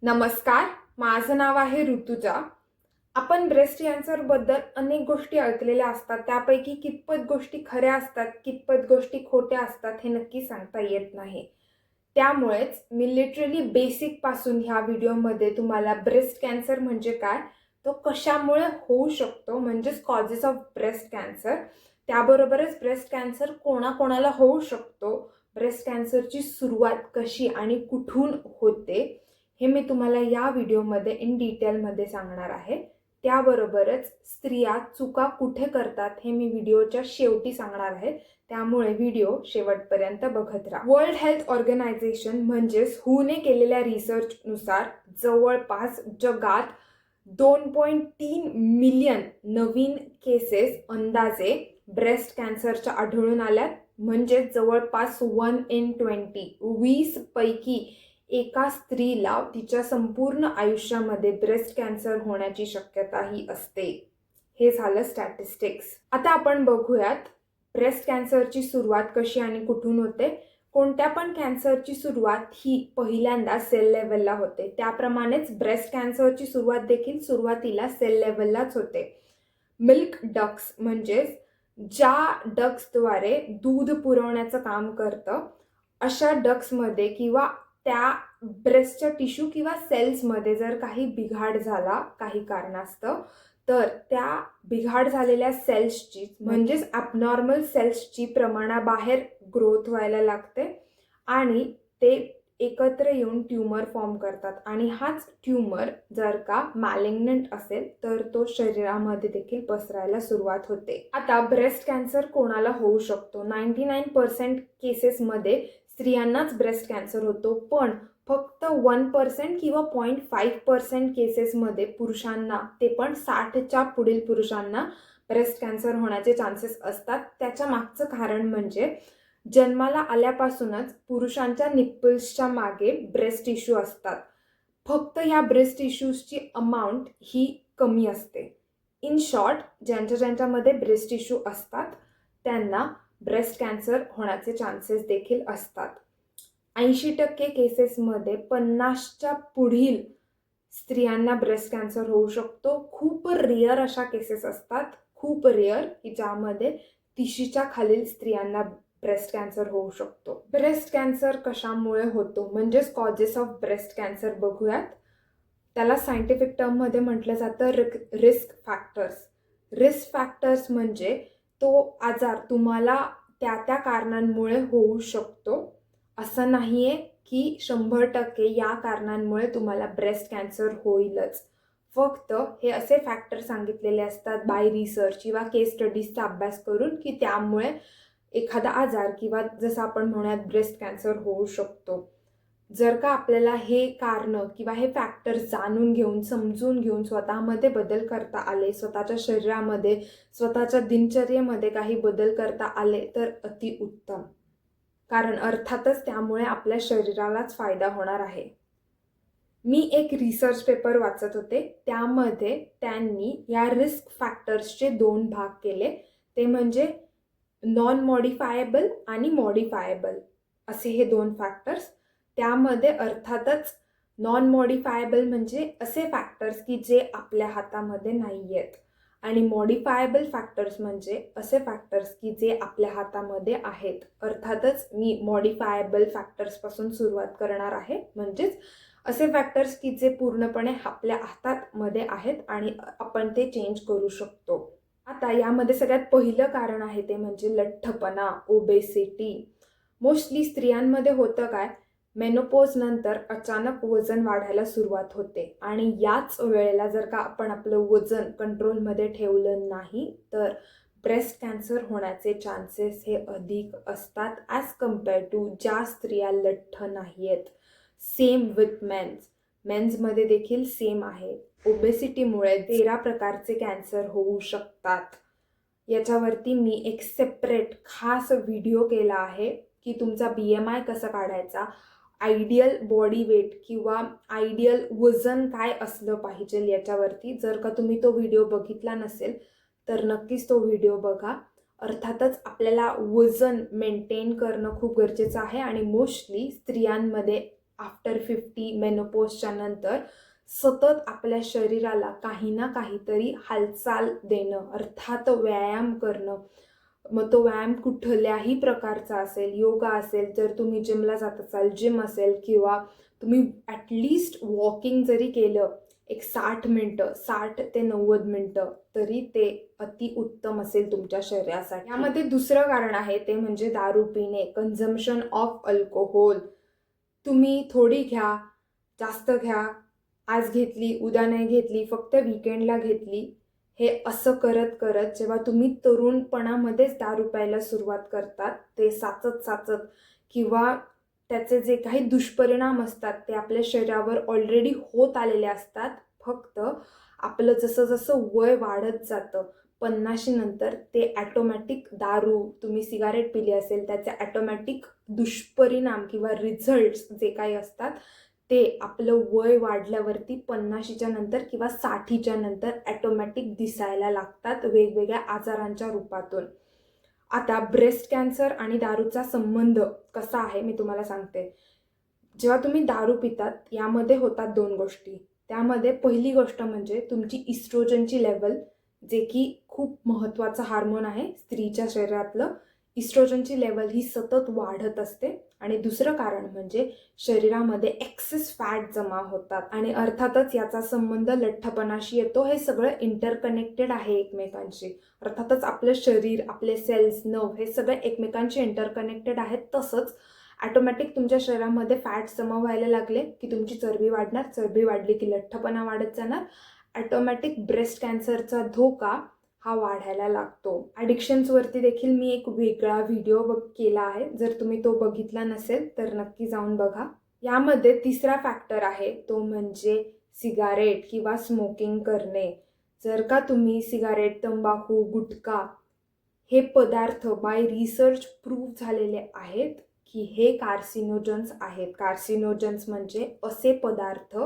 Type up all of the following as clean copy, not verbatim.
नमस्कार, माझं नाव आहे ऋतुजा. आपण ब्रेस्ट कॅन्सरबद्दल अनेक गोष्टी ऐकलेल्या असतात. त्यापैकी कितपत गोष्टी खऱ्या असतात, कितपत गोष्टी खोट्या असतात हे नक्की सांगता येत नाही. त्यामुळेच मी लिटरली बेसिकपासून ह्या व्हिडिओमध्ये तुम्हाला ब्रेस्ट कॅन्सर म्हणजे काय, तो कशामुळे होऊ शकतो म्हणजेच कॉजेस ऑफ ब्रेस्ट कॅन्सर, त्याबरोबरच ब्रेस्ट कॅन्सर कोणाकोणाला होऊ शकतो, ब्रेस्ट कॅन्सरची सुरुवात कशी आणि कुठून होते, हे मी तुम्हाला या व्हिडिओमध्ये इन डिटेलमध्ये सांगणार आहे. त्याबरोबरच स्त्रिया चुका कुठे करतात हे मी व्हिडिओच्या शेवटी सांगणार आहे. त्यामुळे व्हिडिओ शेवटपर्यंत बघत राहा. वर्ल्ड हेल्थ ऑर्गनायझेशन म्हणजेच हूने केलेल्या रिसर्चनुसार जवळपास जगात 2.3 मिलियन नवीन केसेस अंदाजे ब्रेस्ट कॅन्सरच्या आढळून आल्यात. म्हणजे जवळपास 1 in 20 पैकी एका स्त्रीला तिच्या संपूर्ण आयुष्यामध्ये ब्रेस्ट कॅन्सर होण्याची शक्यताही असते. हे झालं स्टॅटिस्टिक्स. आता आपण बघूयात ब्रेस्ट कॅन्सरची सुरुवात कशी आणि कुठून होते. कोणत्या पण कॅन्सरची सुरुवात ही पहिल्यांदा सेल लेवलला होते. त्याप्रमाणेच ब्रेस्ट कॅन्सरची सुरुवात देखील सुरुवातीला सेल लेवललाच होते. मिल्क डक्ट्स म्हणजेच ज्या डक्ट्सद्वारे दूध पुरवण्याचं काम करतं अशा डक्ट्समध्ये किंवा त्या ब्रेस्टच्या टिश्यू किंवा सेल्समध्ये जर काही बिघाड झाला काही कारणास्तव, तर त्या बिघाड झालेल्या सेल्सची म्हणजेच ॲबनॉर्मल सेल्सची प्रमाणाबाहेर ग्रोथ व्हायला लागते आणि ते एकत्र येऊन ट्यूमर फॉर्म करतात. आणि हाच ट्यूमर जर का मॅलिग्नंट असेल तर तो शरीरामध्ये देखील पसरायला सुरुवात होते. आता ब्रेस्ट कॅन्सर कोणाला होऊ शकतो? 99% केसेसमध्ये स्त्रियांनाच ब्रेस्ट कॅन्सर होतो, पण फक्त 1% किंवा 0.5% केसेसमध्ये पुरुषांना, ते पण 60च्या पुढील पुरुषांना ब्रेस्ट कॅन्सर होण्याचे चान्सेस असतात. त्याच्या मागचं कारण म्हणजे जन्माला आल्यापासूनच पुरुषांच्या निप्पल्सच्या मागे ब्रेस्ट टिश्यू असतात. फक्त ह्या ब्रेस्ट टिश्यूजची अमाऊंट ही कमी असते. इन शॉर्ट, ज्यांच्यामध्ये ब्रेस्ट टिश्यू असतात त्यांना ब्रेस्ट कॅन्सर होण्याचे चान्सेस देखील असतात. 80% केसेसमध्ये 50च्या पुढील स्त्रियांना ब्रेस्ट कॅन्सर होऊ शकतो. खूप रेअर अशा केसेस असतात, खूप रेअर, की ज्यामध्ये 30च्या खालील स्त्रियांना ब्रेस्ट कॅन्सर होऊ शकतो. ब्रेस्ट कॅन्सर कशामुळे होतो म्हणजेच कॉजेस ऑफ ब्रेस्ट कॅन्सर बघूयात. त्याला सायंटिफिक टर्ममध्ये म्हटलं जातं रिस्क फॅक्टर्स. रिस्क फॅक्टर्स म्हणजे तो आजार तुम्हाला त्या कारणांमुळे होऊ शकतो. असं नाही आहे की 100% या कारणांमुळे तुम्हाला ब्रेस्ट कॅन्सर होईलच. फक्त हे असे फॅक्टर सांगितलेले असतात बाय रिसर्च किंवा केस स्टडीजचा अभ्यास करून की त्यामुळे एखादा आजार किंवा जसं आपण म्हणूयात ब्रेस्ट कॅन्सर होऊ शकतो. जर का आपल्याला हे कारणं किंवा हे फॅक्टर्स जाणून घेऊन समजून घेऊन स्वतःमध्ये बदल करता आले, स्वतःच्या शरीरामध्ये स्वतःच्या दिनचर्येमध्ये काही बदल करता आले तर अतिउत्तम. कारण अर्थातच त्यामुळे आपल्या शरीरालाच फायदा होणार आहे. मी एक रिसर्च पेपर वाचत होते, त्यामध्ये त्यांनी या रिस्क फॅक्टर्सचे 2 भाग केले. ते म्हणजे नॉन मॉडिफायेबल आणि मॉडिफायेबल असे हे 2 फॅक्टर्स. त्यामध्ये अर्थातच नॉन मॉडिफायेबल म्हणजे असे फॅक्टर्स की जे आपल्या हातामध्ये नाही आहेत, आणि मॉडिफायेबल फॅक्टर्स म्हणजे असे फॅक्टर्स की जे आपल्या हातामध्ये आहेत. अर्थातच मी मॉडिफायेबल फॅक्टर्सपासून सुरुवात करणार आहे, म्हणजेच असे फॅक्टर्स की जे पूर्णपणे आपल्या हातामध्ये आहेत आणि आपण ते चेंज करू शकतो. आता यामध्ये सगळ्यात पहिलं कारण आहे ते म्हणजे लठ्ठपणा, ओबेसिटी. मोस्टली स्त्रियांमध्ये होतं काय, मेनोपॉज नंतर अचानक वजन वाढायला सुरुवात होते आणि याच वेळेला जर का आपण आपलं वजन कंट्रोलमध्ये ठेवलं नाही तर ब्रेस्ट कॅन्सर होण्याचे चान्सेस हे अधिक असतात ॲज कम्पेअर टू ज्या स्त्रिया लठ्ठ नाही आहेत. सेम विथ मेन्समध्ये देखील सेम आहे. ओबेसिटीमुळे 13 प्रकारचे कॅन्सर होऊ शकतात. याच्यावरती मी एक सेपरेट खास व्हिडिओ केला आहे की तुमचा BMI कसा काढायचा, आयडियल बॉडी वेट किंवा आयडियल वजन काय असलं पाहिजे याच्यावरती. जर का तुम्ही तो व्हिडिओ बघितला नसेल तर नक्कीच तो व्हिडिओ बघा. अर्थातच आपल्याला वजन मेंटेन करणं खूप गरजेचं आहे आणि मोस्टली स्त्रियांमध्ये आफ्टर 50 मेनोपॉजच्या नंतर सतत आपल्या शरीराला काही ना काहीतरी हालचाल देणं, अर्थात व्यायाम करणं. मग तो व्यायाम कुठल्याही प्रकारचा असेल, योगा असेल, जर तुम्ही जिमला जात असाल जिम असेल, किंवा तुम्ही ॲटलिस्ट वॉकिंग जरी केलं एक 60 मिनटं, 60 ते 90 मिनटं, तरी ते अतिउत्तम असेल तुमच्या शरीरासाठी. यामध्ये दुसरं कारण आहे ते म्हणजे दारू पिणे, कन्झम्पशन ऑफ अल्कोहोल. तुम्ही थोडी घ्या, जास्त घ्या, आज घेतली उद्या नाही घेतली, फक्त वीकेंडला घेतली, हे असं करत करत जेव्हा तुम्ही तरुणपणामध्येच दारू प्यायला सुरुवात करतात, ते साचत किंवा त्याचे जे काही दुष्परिणाम असतात ते आपल्या शरीरावर ऑलरेडी होत आलेले असतात. फक्त आपलं जसं जसं वय वाढत जातं 50 नंतर ते ॲटोमॅटिक दारू, तुम्ही सिगारेट पिली असेल त्याचे ॲटोमॅटिक दुष्परिणाम किंवा रिझल्ट्स जे काही असतात ते आपलं वय वाढल्यावरती 50च्या नंतर किंवा 60च्या नंतर ॲटोमॅटिक दिसायला लागतात वेगवेगळ्या आजारांच्या रूपातून. आता ब्रेस्ट कॅन्सर आणि दारूचा संबंध कसा आहे मी तुम्हाला सांगते. जेव्हा तुम्ही दारू पितात यामध्ये होतात दोन गोष्टी. त्यामध्ये पहिली गोष्ट म्हणजे तुमची इस्ट्रोजनची लेवल, जे की खूप महत्त्वाचं हार्मोन आहे स्त्रीच्या शरीरातलं. इस्ट्रोजनची लेवल ही सतत वाढत असते. आणि दुसरं कारण म्हणजे शरीरामध्ये एक्सेस फॅट जमा होतात आणि अर्थातच याचा संबंध लठ्ठपणाशी येतो. हे सगळं इंटरकनेक्टेड आहे एकमेकांशी. अर्थातच आपलं शरीर, आपले सेल्स, नर्व हे सगळे एकमेकांशी इंटरकनेक्टेड आहेत. तसंच ॲटोमॅटिक तुमच्या शरीरामध्ये फॅट्स जमा व्हायला लागले की तुमची चरबी वाढणार, चरबी वाढली की लठ्ठपणा वाढत जाणार. ॲटोमॅटिक ब्रेस्ट कॅन्सरचा धोका हा वाढायला लागतो. ॲडिक्शन्सवरती देखील मी एक वेगळा व्हिडिओ केला आहे. जर तुम्ही तो बघितला नसेल तर नक्की जाऊन बघा. यामध्ये तिसरा फॅक्टर आहे तो म्हणजे सिगारेट किंवा स्मोकिंग करणे. जर का तुम्ही सिगारेट, तंबाखू, गुटखा हे पदार्थ बाय रिसर्च प्रूव्ह झालेले आहेत की हे कार्सिनोजन्स आहेत. कार्सिनोजन्स म्हणजे असे पदार्थ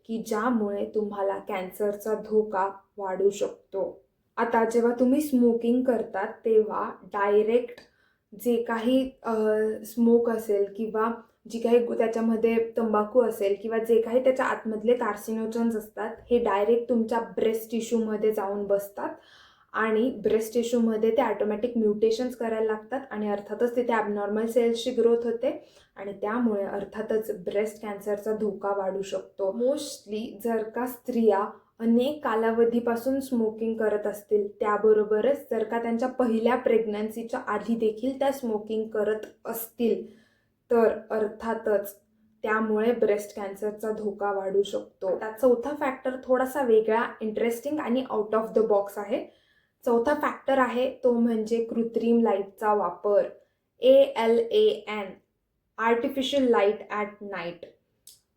की ज्यामुळे तुम्हाला कॅन्सरचा धोका वाढू शकतो. आता जेव्हा तुम्ही स्मोकिंग करतात तेव्हा डायरेक्ट जे काही स्मोक असेल किंवा जी काही त्याच्यामध्ये तंबाखू असेल किंवा जे काही त्याच्या आतमधले कार्सिनोजन्स असतात हे डायरेक्ट तुमच्या ब्रेस्ट टिश्यूमध्ये जाऊन बसतात आणि ब्रेस्ट टिश्यूमध्ये ते ॲटोमॅटिक म्युटेशन्स करायला लागतात आणि अर्थातच तिथे ॲबनॉर्मल सेल्सची ग्रोथ होते आणि त्यामुळे अर्थातच ब्रेस्ट कॅन्सरचा धोका वाढू शकतो. मोस्टली जर का स्त्रिया अनेक कालावधीपासून स्मोकिंग करत असतील, त्याबरोबरच जर का त्यांच्या पहिल्या प्रेग्नन्सीच्या आधी देखील त्या स्मोकिंग करत असतील, तर अर्थातच त्यामुळे ब्रेस्ट कॅन्सरचा धोका वाढू शकतो. आता चौथा फॅक्टर थोडासा वेगळा, इंटरेस्टिंग आणि आउट ऑफ द बॉक्स आहे. चौथा फॅक्टर आहे तो म्हणजे कृत्रिम लाईटचा वापर. ALAN, artificial light at night.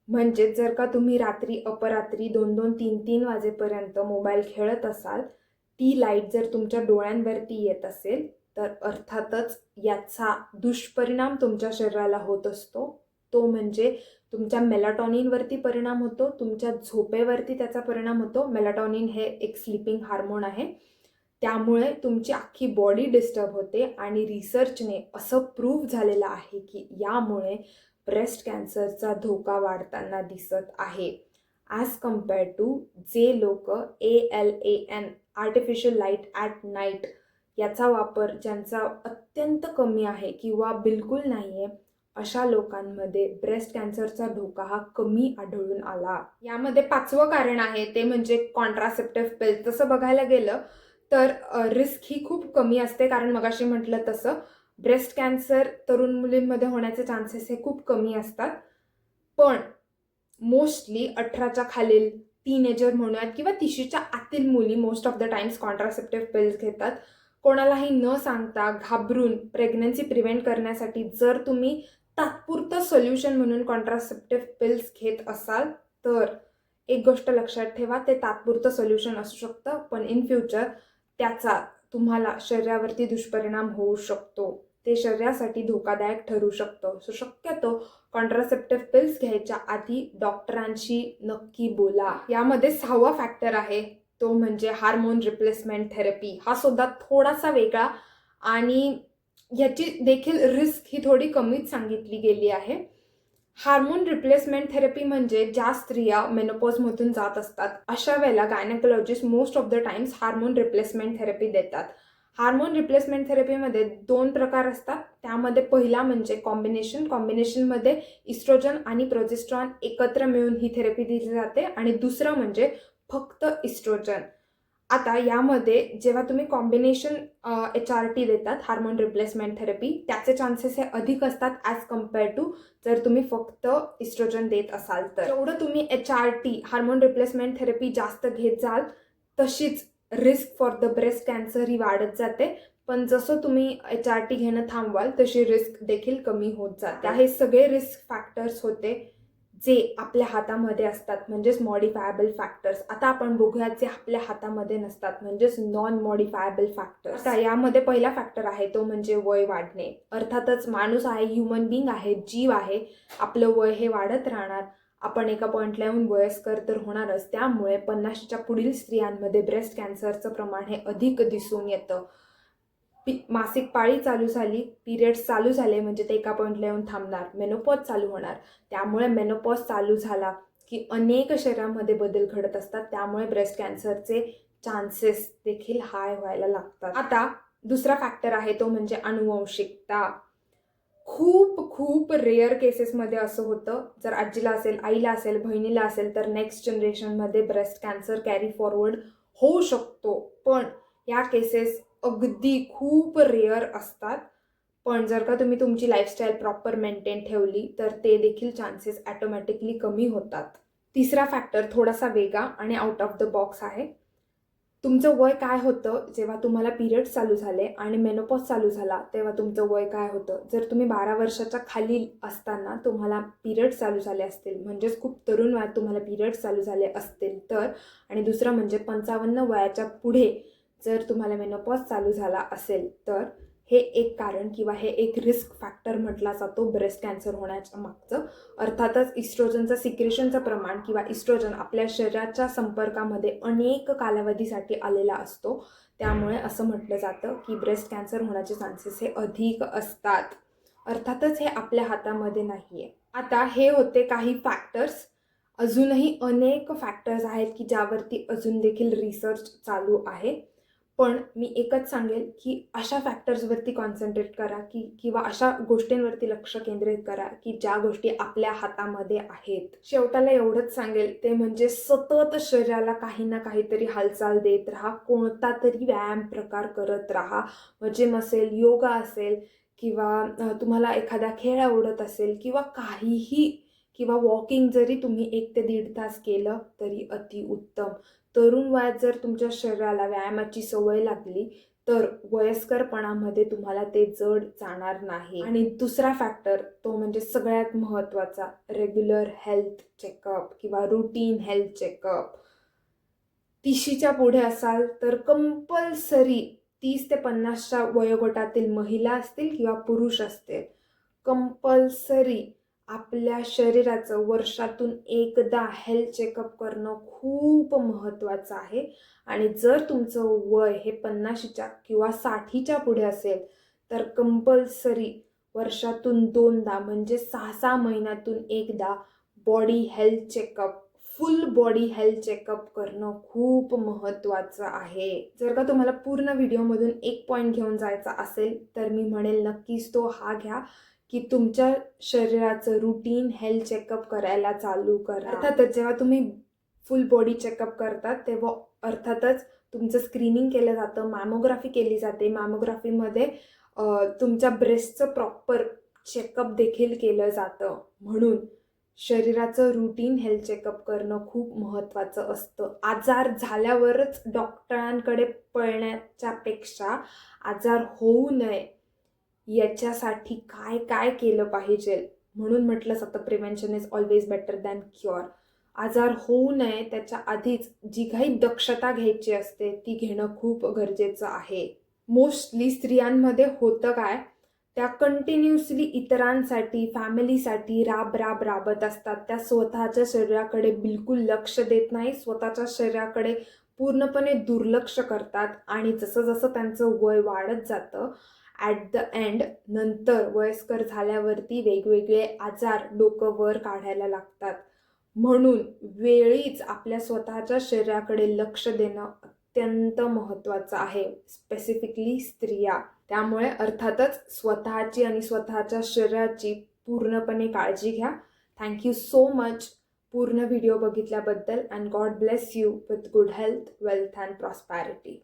म्हणजे जर का तुम्ही रात्री अपरात्री 2-2, 3-3 वाजेपर्यंत मोबाईल खेळत असाल, ती लाईट जर तुमच्या डोळ्यांवरती येत असेल तर अर्थातच याचा दुष्परिणाम तुमच्या शरीराला होत असतो. तो म्हणजे तुमच्या मेलाटॉनिनवरती परिणाम होतो, तुमच्या झोपेवरती त्याचा परिणाम होतो. मेलाटॉनिन हे एक स्लीपिंग हार्मोन आहे. त्यामुळे तुमची अख्खी बॉडी डिस्टर्ब होते आणि रिसर्चने असं प्रूव्ह झालेलं आहे की यामुळे ब्रेस्ट कॅन्सरचा धोका वाढताना दिसत आहे. ॲज कम्पेअर टू जे लोक ALAN, artificial light at night याचा वापर ज्यांचा अत्यंत कमी आहे किंवा बिलकुल नाही आहे, अशा लोकांमध्ये ब्रेस्ट कॅन्सरचा धोका हा कमी आढळून आला. यामध्ये पाचवं कारण आहे ते म्हणजे कॉन्ट्रासेप्टिव्ह पिल्स. तसं बघायला गेलं तर रिस्क ही खूप कमी असते, कारण मगाशी म्हटलं तसं ब्रेस्ट कॅन्सर तरुण मुलींमध्ये होण्याचे चान्सेस हे खूप कमी असतात. पण मोस्टली 18च्या खालील टीनेजर म्हणूयात किंवा 30च्या आतील मुली most of the times contraceptive pills घेतात. कोणालाही न सांगता घाबरून प्रेग्नन्सी प्रिव्हेंट करण्यासाठी जर तुम्ही तात्पुरतं सोल्युशन म्हणून कॉन्ट्रासेप्टिव्ह पिल्स घेत असाल तर एक गोष्ट लक्षात ठेवा, ते तात्पुरतं सोल्युशन असू शकतं, पण इन फ्युचर त्याचा तुम्हाला शरीरावरती दुष्परिणाम होऊ शकतो. ते शरीरासाठी धोकादायक ठरू शकतं. सो शक्यतो कॉन्ट्रासेप्टिव्ह पिल्स घ्यायच्या आधी डॉक्टरांशी नक्की बोला. यामध्ये 6वा फॅक्टर आहे तो म्हणजे हार्मोन रिप्लेसमेंट थेरपी. हा सुद्धा थोडासा वेगळा आणि ह्याची देखील रिस्क ही थोडी कमीच सांगितली गेली आहे. हार्मोन रिप्लेसमेंट थेरपी म्हणजे ज्या स्त्रिया मेनोपॉजमधून जात असतात अशा वेळेला gynaecologist most of the times hormone replacement therapy देतात. हार्मोन रिप्लेसमेंट थेरपीमध्ये 2 प्रकार असतात. त्यामध्ये पहिला म्हणजे कॉम्बिनेशनमध्ये इस्ट्रोजन आणि प्रोजेस्टेरॉन एकत्र मिळून ही थेरपी दिली जाते आणि दुसरं म्हणजे फक्त इस्ट्रोजन. आता यामध्ये जेव्हा तुम्ही कॉम्बिनेशन HRT देतात हार्मोन रिप्लेसमेंट थेरपी, त्याचे चान्सेस हे अधिक असतात ॲज कम्पेअर टू जर तुम्ही फक्त इस्ट्रोजन देत असाल तर. जेवढं तुम्ही HRT हार्मोन रिप्लेसमेंट थेरपी जास्त घेत जाल तशीच risk for the breast cancer ही वाढत जाते. पण जसं तुम्ही HRT घेणं थांबवाल तशी रिस्क देखील कमी होत जाते. हे सगळे रिस्क फॅक्टर्स होते जे आपल्या हातामध्ये असतात, म्हणजेच मॉडिफायबल फॅक्टर्स. आता आपण बघूयात जे आपल्या हातामध्ये नसतात, म्हणजेच नॉन मॉडिफायबल फॅक्टर्स. आता यामध्ये पहिला फॅक्टर आहे तो म्हणजे वय वाढणे. अर्थातच माणूस आहे, ह्युमन बिंग आहे, जीव आहे, आपलं वय हे वाढत राहणार. आपण एका पॉईंटला येऊन वयस्कर तर होणारच. त्यामुळे 50च्या पुढील स्त्रियांमध्ये ब्रेस्ट कॅन्सरचं प्रमाण हे अधिक दिसून येतं. मासिक पाळी चालू झाली, पिरियड्स चालू झाले म्हणजे ते एका पॉईंटला येऊन थांबणार, मेनोपॉज चालू होणार. त्यामुळे मेनोपॉज चालू झाला की अनेक शरीरामध्ये बदल घडत असतात. त्यामुळे ब्रेस्ट कॅन्सरचे चान्सेस देखील हाय व्हायला लागतात. आता दुसरा फॅक्टर आहे तो म्हणजे अनुवंशिकता. खूप रेअर केसेसमध्ये असं होतं, जर आजीला असेल, आईला असेल, बहिणीला असेल तर नेक्स्ट जनरेशनमध्ये ब्रेस्ट कॅन्सर कॅरी फॉरवर्ड होऊ शकतो. पण या केसेस अगदी खूप रेअर असतात. पण जर का तुम्ही तुमची लाईफस्टाईल प्रॉपर मेंटेन ठेवली तर ते देखील चान्सेस ॲटोमॅटिकली कमी होतात. तिसरा फॅक्टर थोडासा वेगळा आणि आउट ऑफ द बॉक्स आहे. तुमचं वय काय होतं जेव्हा तुम्हाला पिरियड्स चालू झाले आणि मेनोपॉज चालू झाला तेव्हा तुमचं वय काय होतं? जर तुम्ही 12 वर्षाच्या खाली असताना तुम्हाला पिरियड्स चालू झाले असतील, म्हणजेच खूप तरुण वयात तुम्हाला पिरियड्स चालू झाले असतील तर, आणि दुसरं म्हणजे 55 वयाच्या पुढे जर तुम्हाला मेनोपॉज चालू झाला असेल तर हे एक कारण किंवा हे एक रिस्क फॅक्टर म्हटला जातो ब्रेस्ट कॅन्सर होण्याच्या मागचं. अर्थातच इस्ट्रोजनचं सिक्रेशनचं प्रमाण किंवा इस्ट्रोजन आपल्या शरीराच्या संपर्कामध्ये अनेक कालावधीसाठी आलेला असतो. त्यामुळे असं म्हटलं जातं की ब्रेस्ट कॅन्सर होण्याचे चान्सेस हे अधिक असतात. अर्थातच हे आपल्या हातामध्ये नाही आहे. आता हे होते काही फॅक्टर्स. अजूनही अनेक फॅक्टर्स आहेत की ज्यावरती अजून देखील रिसर्च चालू आहे. पण मी एकच सांगेल की अशा फॅक्टर्सवरती कॉन्सन्ट्रेट करा किंवा अशा गोष्टींवरती लक्ष केंद्रित करा की ज्या गोष्टी आपल्या हातामध्ये आहेत. शेवटाला एवढंच सांगेल ते म्हणजे सतत शरीराला काही ना काहीतरी हालचाल देत राहा. कोणता तरी व्यायाम प्रकार करत राहा. जिम असेल, योगा असेल किंवा तुम्हाला एखादा खेळ आवडत असेल किंवा काहीही, किंवा वॉकिंग जरी तुम्ही 1 ते 1.5 तास केलं तरी अतिउत्तम. तरुण वयात जर तुमच्या शरीराला व्यायामाची सवय लागली तर वयस्करपणामध्ये तुम्हाला ते जड जाणार नाही. आणि दुसरा फॅक्टर तो म्हणजे सगळ्यात महत्त्वाचा, रेग्युलर हेल्थ चेकअप किंवा रुटीन हेल्थ चेकअप. 30च्या पुढे असाल तर कंपल्सरी 30 ते 50च्या वयोगटातील महिला असतील किंवा पुरुष असतील, कंपल्सरी आपल्या शरीराचं वर्षातून एकदा हेल्थ चेकअप करणं खूप महत्त्वाचं आहे. आणि जर तुमचं वय हे 50च्या किंवा 60च्या पुढे असेल तर कंपल्सरी वर्षातून 2दा म्हणजे 6-6 महिन्यातून एकदा बॉडी हेल्थ चेकअप, फुल बॉडी हेल्थ चेकअप करणं खूप महत्त्वाचं आहे. जर का तुम्हाला पूर्ण व्हिडिओमधून एक पॉईंट घेऊन जायचा असेल तर मी म्हणेल नक्कीच तो हा घ्या की तुमच्या शरीराचं रुटीन हेल्थ चेकअप करायला चालू करा. अर्थातच जेव्हा तुम्ही फुल बॉडी चेकअप करतात तेव्हा अर्थातच तुमचं स्क्रीनिंग केलं जातं, मॅमोग्राफी केली जाते. मॅमोग्राफीमध्ये तुमच्या ब्रेस्टचं प्रॉपर चेकअप देखील केलं जातं. म्हणून शरीराचं रुटीन हेल्थ चेकअप करणं खूप महत्त्वाचं असतं. आजार झाल्यावरच डॉक्टरांकडे पळण्याच्या पेक्षा आजार होऊ नये याच्यासाठी काय काय केलं पाहिजे, म्हणून म्हटलं जातं prevention is always better than cure. आजार होऊ नये त्याच्या आधीच जी काही दक्षता घ्यायची असते ती घेणं खूप गरजेचं आहे. मोस्टली स्त्रियांमध्ये होतं काय, त्या कंटिन्युअसली इतरांसाठी, फॅमिलीसाठी राबत असतात. त्या स्वतःच्या शरीराकडे बिलकुल लक्ष देत नाही, स्वतःच्या शरीराकडे पूर्णपणे दुर्लक्ष करतात. आणि जसं जसं त्यांचं वय वाढत जातं ॲट द एंड नंतर वयस्कर झाल्यावरती वेगवेगळे आजार डोकं वर काढायला लागतात. म्हणून वेळीच आपल्या स्वतःच्या शरीराकडे लक्ष देणं अत्यंत महत्त्वाचं आहे, स्पेसिफिकली स्त्रिया. त्यामुळे अर्थातच स्वतःची आणि स्वतःच्या शरीराची पूर्णपणे काळजी घ्या. थँक्यू सो मच पूर्ण व्हिडिओ बघितल्याबद्दल and God bless you with good health, wealth and prosperity.